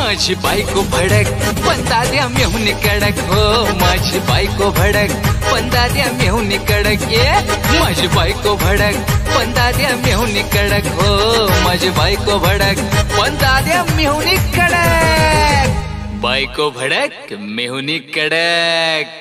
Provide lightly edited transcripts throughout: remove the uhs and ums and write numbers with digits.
माझी बायको भडक पण दाद्या मेहुनी कडक हो माझी बायको भडक पण दाद्या मेहुनी कडक ये माझी बायको भडक पण दाद्या मेहुनी कडक हो माझी बायको भडक पण दाद्या मेहुनी कडक बायको भडक मेहुनी कडक।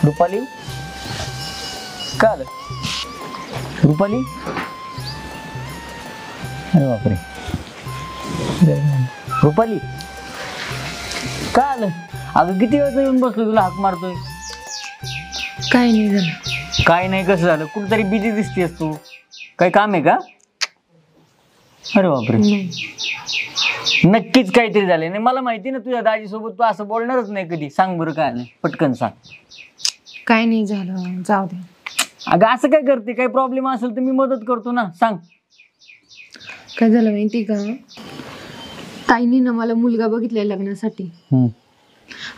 रुपाली का आलं? रुपाली अरे बापरे रुपाली का आलं? अगं किती वेळचं येऊन बसलो तुला हाक मारतोय। काय नाही झालं। काय नाही कसं झालं? कुठेतरी बिझी दिसतेस तू, काही काम आहे का? अरे बापरे नक्कीच काहीतरी झाले नाही। मला माहिती ना तुझ्या दाजीसोबत तू असं बोलणारच नाही कधी। सांग बरं काय नाही, पटकन सांग। काय नाही झालं, जाऊ दे। अगं असं काय करते? काही प्रॉब्लेम असेल तर मी मदत करतो ना, सांग। काय झालं माहिती का, ताईने ना मला मुलगा बघितलाय लग्नासाठी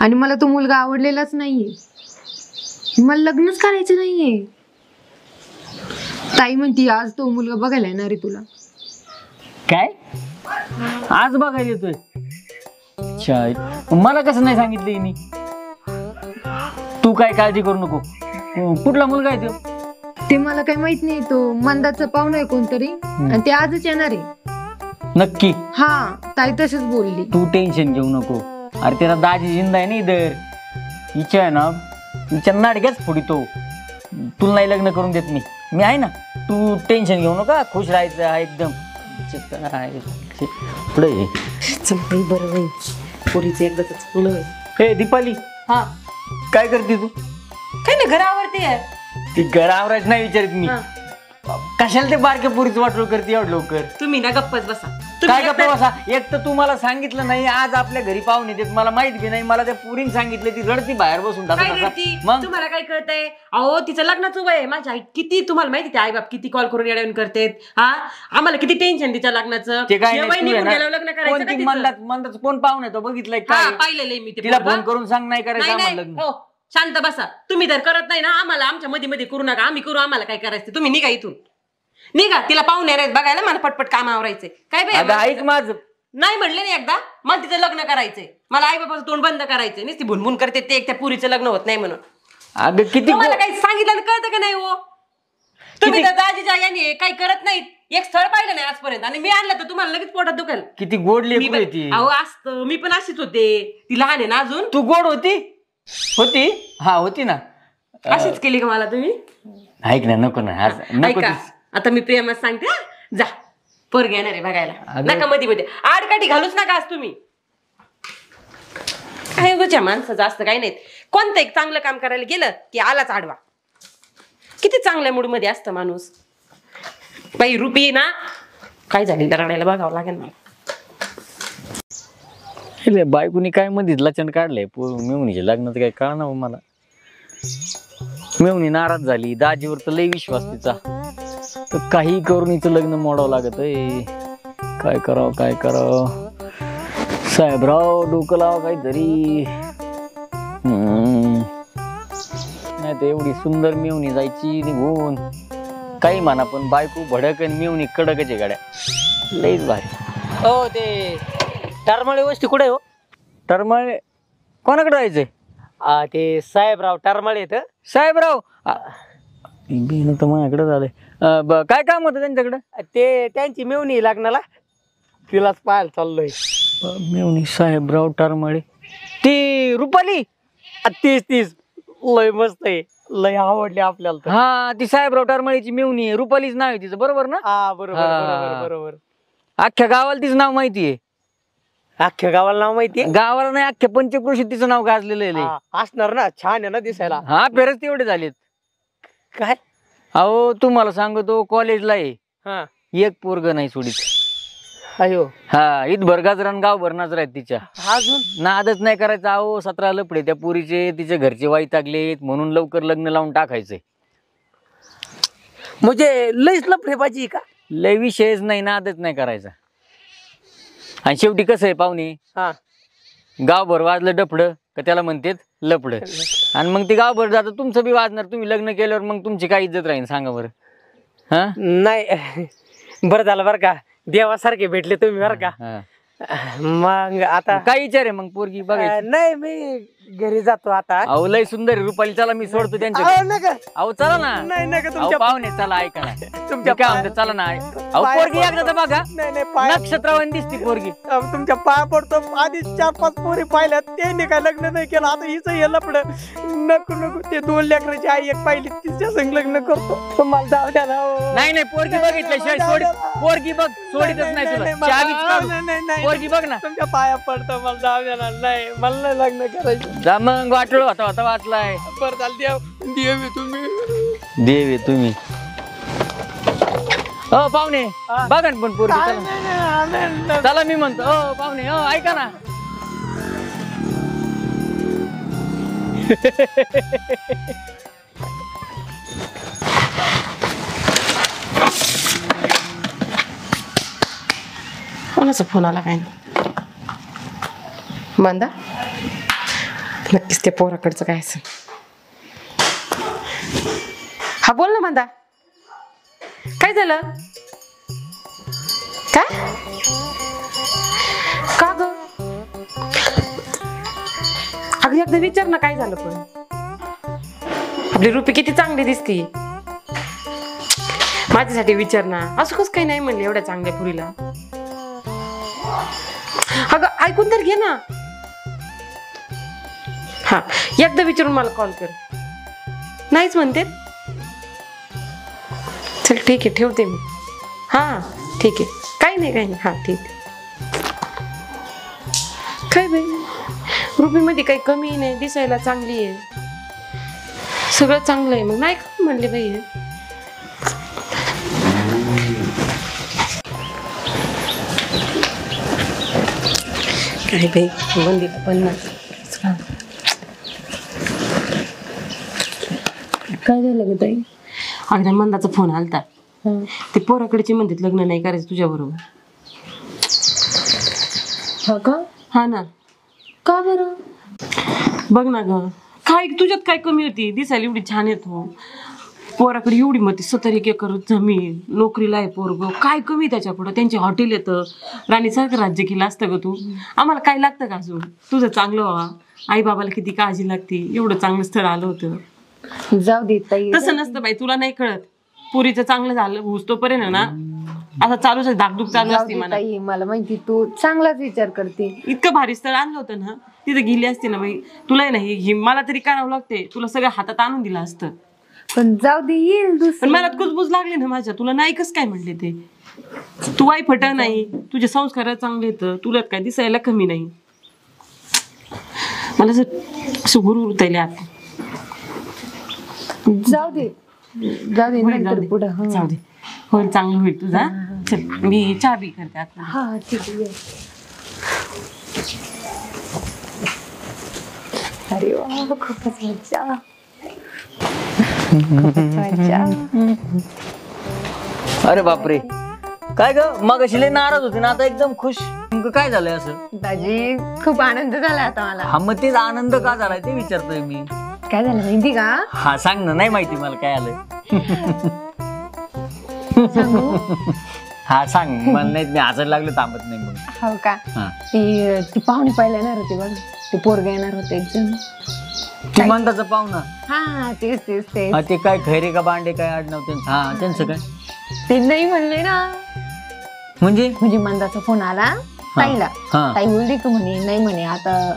आणि मला तो मुलगा आवडलेलाच नाहीये, मला लग्नच करायचं नाहीये। ताई म्हणती आज तो मुलगा बघायला येणार आहे तुला। काय आज बघायला येतोय? अच्छा, मला कसं नाही सांगितलं हिनी? तू काय काळजी करू नको। कुठला मुलगा आहे तो? ते मला काही माहित नाही, तो मंदाचा पाहुणा आहे कोणतरी आणि ते आजच येणार आहे। नक्की? हा, ताई तसंच बोलली। तू टेन्शन घेऊ नको। अरे तेरा दाजी जिंदा आहे ना इधर, हिच्या आहे ना हिच्या नाडक्याच फोडितो। तुला नाही लग्न करून देत मी आहे ना, तू टेन्शन घेऊ नका, खुश राहायचं एकदम। पुढे बरं पोरीचं एकदाच चांगलं। हे दीपाली, हा काय करते तू? काय ना घरावरती आहे। ती घरावरच नाही विचारित मी, कशाला ते बारक्या पोरीचं वाटोळ करते एवढं लवकर? तुम्ही ना गप्पच बसा। काय गप्प बसा? एक तर तू मला सांगितलं नाही, आज आपल्या घरी पाहुणे देत मला माहित बी नाही। मला त्या पुरीने सांगितलं, ती रडती बाहेर बसून। मग तुम्हाला काय कळतंय? अहो तिचं लग्नाचं वय आहे। माझी आई किती तुम्हाला माहिती, ते आई बाप किती कॉल करून येऊन करतेत। हा, आम्हाला किती टेन्शन तिच्या लग्नाचं। ते काय लग्न करायचं मंदाच कोण पाहुणे तो बघितलंय का? पाहिलेलं मी तिला फोन करून सांग नाही करायचं लग्न। हो शांत बसा तुम्ही, तर करत नाही ना आम्हाला आमच्या मध्ये मध्ये करू नका, आम्ही करू, आम्हाला काय करायचं तुम्ही निघा इथून, निघा। तिला पाहुणे आहेत बघायला, मला पटपट काम आवरायचंय। काय बाई ऐक माझं, नाही म्हणले नाही एकदा, मला तिचं लग्न करायचंय, मला आई बाबाचं तोंड बंद करायचंय। नुसती भुनभुन करते ते एक त्या पुरीचं लग्न होत नाही म्हणून। अगं किती मला काही सांगितलं कळतं का नाही? हो तुम्ही तर दाजीच्या याने काही करत नाहीत, एक स्थळ पाहिलं नाही आजपर्यंत, आणि मी आणलं तर तुम्हाला लगेच पोटात दुखेल। किती गोड लेकरू ती। अहो असतं, मी पण अशीच होते, ती लहान आहे ना अजून। तू गोड होती? हा होती ना। अशीच केली का मला तुम्ही? ऐक ना, नको ना ऐका, आता मी प्रेमात सांगते, जा पोर घेणार आहे बघायला, नका मध्ये मध्ये आडकाठी घालूच नका आज तुम्ही। काय गोच्या माणसं जास्त काही नाहीत, कोणतं एक चांगलं काम करायला गेलं की आलाच आडवा। किती चांगल्या मूड मध्ये असतं माणूस। बाई रुपी ना काय झाली रडायला बघावं लागेल मला। बायकोनी काय मध्येच लचन काढलंय मेहुणीच्या लग्नाचं, काय कळणार मला। मेहुणी नाराज झाली, दाजीवर तर लय विश्वास तिचा, तर काही करून हिचं लग्न मोडावं लागत। काय करावं साहेबराव, डोकं लावा काहीतरी। नाही तर एवढी सुंदर मेहुणी जायची निघून, काही म्हणा पण बायको भडक आणि मेहुणी कडकच आहे गाड्या, लईच भारी। हो ते टरमाळे वस्ती कुठे हो? टरमाळे कोणाकडे जायचंय? ते साहेबराव टरमाळे येत। साहेबराव बेन तर माझ्याकडे झालंय। काय काम होतं त्यांच्याकडे? ते त्यांची मेवणी लग्नाला, तिलाच पाहायला चाललोय। मेवणी साहेबराव टरमाळे, ती रुपाली? तीस लय मस्त आहे, लय आवडली आपल्याला तर। हा, ती साहेबराव टरमाळेची मेवणी आहे, रुपालीच नाव आहे तिचं, बरोबर ना? हा बरोबर। अख्ख्या गावाला तिचं नाव माहितीये? अख्ख्या गावाला नाव माहितीये? गावाला नाही, अख्ख्या पंचक्रोशीत तिचं नाव गाजलेलं आहे। असणार ना, छान आहे ना दिसायला। हा, फेरच तेवढे झालेत। काय अहो तुम्हाला सांगतो कॉलेजला आहे, हा एक पोरग नाही सोडीत. अयो हा ईदभर गाजरान गावभर नाजर आहेत तिच्या. अजून नादच नाही करायचा. अहो 17 लपडे त्या पोरीचे, तिचे घरचे वैतागलेत म्हणून लवकर लग्न लावून टाकायचंय. म्हणजे लईच लफडे पाहिजे का? लय विषयच नाही, नादच नाही करायचा. आणि शेवटी कसं आहे पाहुणे, हा गावभर वाजलं डफडं का त्याला म्हणतात लपडं. आणि मग ते गावभर जातं तुमचं बी वाजणार. तुम्ही लग्न केल्यावर मग तुमची काय इज्जत राहील सांगा बरं. हा नाही बरं झालं बरं का, देवासारखे भेटले तुम्ही बरं का. हा. मग आता काय विचार आहे मग पोरगी बघायची? नाही मी घरी जातो आता. अहो लय सुंदर आहे रुपाली, चला मी सोडतो त्यांच्या. अहो, नका अहो चला ना. नाही नका अहो तुमच्या पाहुणे चला ऐका ना. तुमच्या काय म्हणते चला ना. अहो पाया पोरगी एकदा तर बघा, नाही नाही पाय नक्षत्रवान दिसती पोरगी. तुमच्या पाया पडतो. आधी 4-5 पोरी पाहिल्यात, त्यांनी काय लग्न नाही केलं. आता हिचं हे लपड नको नको. ते 2 लेकराची आई एक पाहिली, तिच्या संग लग्न करतो. तुम्हाला जाऊ द्या ना हो. नाही नाही पोरगी बघितल्याशिवाय सोडित. पोरगी बघ सोडितच नाही तुला. चावीच काढू. पोरगी बघ ना. तुमच्या पाया पडतो, मला जाऊ द्या ना. नाही मला नाही लग्न करायचं. जा मग वाटलं होता होता वाचलाय. बरं चाल देव देव तुम्ही देव आहे तुम्ही. हो पाहुणे बघा ना पण पोरगी चला. नाही चला मी म्हणतो. हो पाहुणे हो ऐका ना. कोणाचा फोन आला काय नाही. मंदा नक्कीच ते पोराकडचं काय असेल. हा बोल ना मंदा, काय झालं? काय का ग? अगदी एकदा विचार ना काय झालं. पण आपली रुपी किती चांगली दिसती. माझ्यासाठी विचार ना. असं कसं काही नाही म्हणले एवढ्या चांगल्या पुरीला. अगं ऐकून तर घे ना. हा एकदा विचारून मला कॉल कर. नाहीच म्हणते. चल ठीक आहे ठेवते मी. हा ठीक आहे. काही नाही हा ठीक आहे. काय बाई रुपीमध्ये काही कमी नाही, दिसायला चांगली आहे, सगळं चांगलं आहे. मग नाही का म्हणले बाई हे. काय बाई बंदीला पण काय झालं ग ताई? अगदा मंदाचा फोन आलता. ते पोराकडचे म्हणतात लग्न नाही करायचं तुझ्या बरोबर. हा का? हा ना. का बरं? बघ ना ग, काय तुझ्यात काय कमी होती? दिसायला एवढी छान येतो, पोराकडे एवढी मती 70 एकर जमीन, नोकरीला आहे पोरग, काय कमी त्याच्यापुढं? त्यांचे हॉटेल येतं, राणीसारखं राज्य केलं असतं ग तू. आम्हाला काय लागतं का अजून? तुझं चांगलं व्हावा. आई बाबाला किती काळजी लागते. एवढं चांगलं स्थळ आलं होतं. जाऊ दे ताई. तसं नसतं बाई, तुला नाही कळत. पुरीचं चांगलं झालं हुसतोपर्यंत ना आता चालूच आहे, धाकधूक चालू जाऊ असते दे मला. ताई, मला माहिती तू चांगलाच विचार करते. इतकं भारी स्थळ आणलं होतं ना, तिथे गेली असते ना बाई. तुला नाही ही मला तरी करावं लागते. तुला सगळं हातात आणून दिलं असतं. पण जाऊ दे, येईल पण दुसरं. मला कुजबुज लागली ना माझ्या. तुला नाही कस काय म्हणले ते? तू आई फट नाही, तुझे संस्कार चांगले येतं, तुला काय दिसायला कमी नाही. मला असं गुरु उरतायले आता. जाऊ दे जाऊ दे, होईल, जाऊ नंतर दे. पुढं. हा. जाऊ दे, होईल चांगलं होईल तुझा. चल मी चहा बी करते आता. हा ठीक आहे. अरे वा, खूपच मजा. खूपच मजा. अरे बापरे काय ग मग अशी लय नाराज होती ना, आता एकदम खुश. नेमकं काय झालंय असं? दाजी खूप आनंद झाला आता मला. हा मग तेच आनंद का झालाय ते विचारतोय मी. काय झालं माहिती का? हा सांग ना. नाही माहिती मला काय आलंय. सांगू? हा सांग. मला नाही, मी हसायला लागलो थांबत नाही मग. हो का? हा. ती पाहुणे पाहिला येणार होते बघ. ते पोरगा येणार होते एक जण. ती म्हणताचं पाहुणा. हा तेच तेच तेच. हा ते काय खैरे का बांडे काय आडनाव त्यांचं? हा त्यांचं काय? ते नाही म्हणले ना. म्हणजे मंदाचा फोन आला ताईला. हा. ताई बोलली की म्हणे नाही म्हणे आता.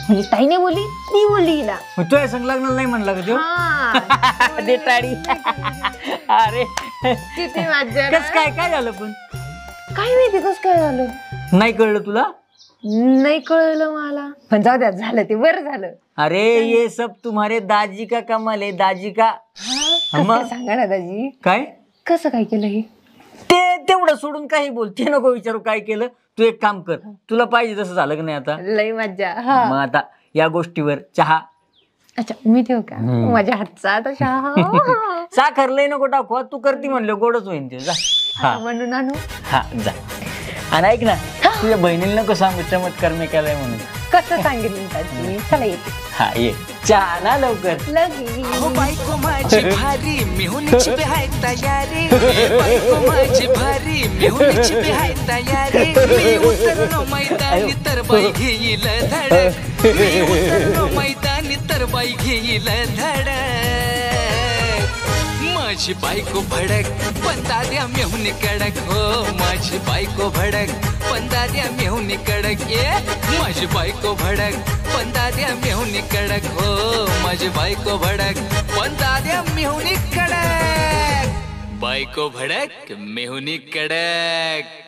म्हणजे ताई नाही बोलली, ती बोलली हिला. मग तुझ्या संग लग्नाला नाही म्हणला का देव? हा. दे टाळी. अरे किती मज्जा कस काय काय झालं पण? काय माहिती कस काय झालं, नाही कळलं तुला? नाही कळलं मला. पण जाऊ द्या, झालं ते बरं झालं. अरे ये सब तुम्हारे दाजी का कमाल है, दाजी का. कसं मग? काय सांगा ना दाजी, काय कसं काय केलं हे? ते तेवढं सोडून काही बोल, ते नको विचारू काय केलं. तू एक काम कर, तुला पाहिजे तसं झालं की नाही आता. लय मज्जा. हा मग आता या गोष्टीवर चहा, अच्छा मी ठेवू का? माझ्या हातचा आता चहा. साखर लय नको टाकू, तू करती म्हणलं गोडच होईन ते. जा हा म्हणून आणू. हा जा. आणि ऐक ना, तुझ्या बहिणीला नको सांगू चमत्कार मी केलाय म्हणून. कसं सांगितलं दाजी? चला येते हा ये, चहा ना लवकर. लगेच. हो बायको माझी भारी मेहुनीची बी हाय तयारी, बायको माझी भारी मेहुनीची बी हाय तयारी. मी उतरलो मैदानी तर बाई घेईल धडक, मी उतरलो मैदानी तर बाई घेईल धडक. माझी बायको भडक पण दाद्या मेहुनी कडक, हो माझी बायको भडक पण दाद्या मेहुनी कडक. ये माझी बायको भडक पण दाद्या मेहुनी कडक, हो माझी बायको भडक पण दाद्या मेहुनी कडक. बायको भडक मेहुनी कडक.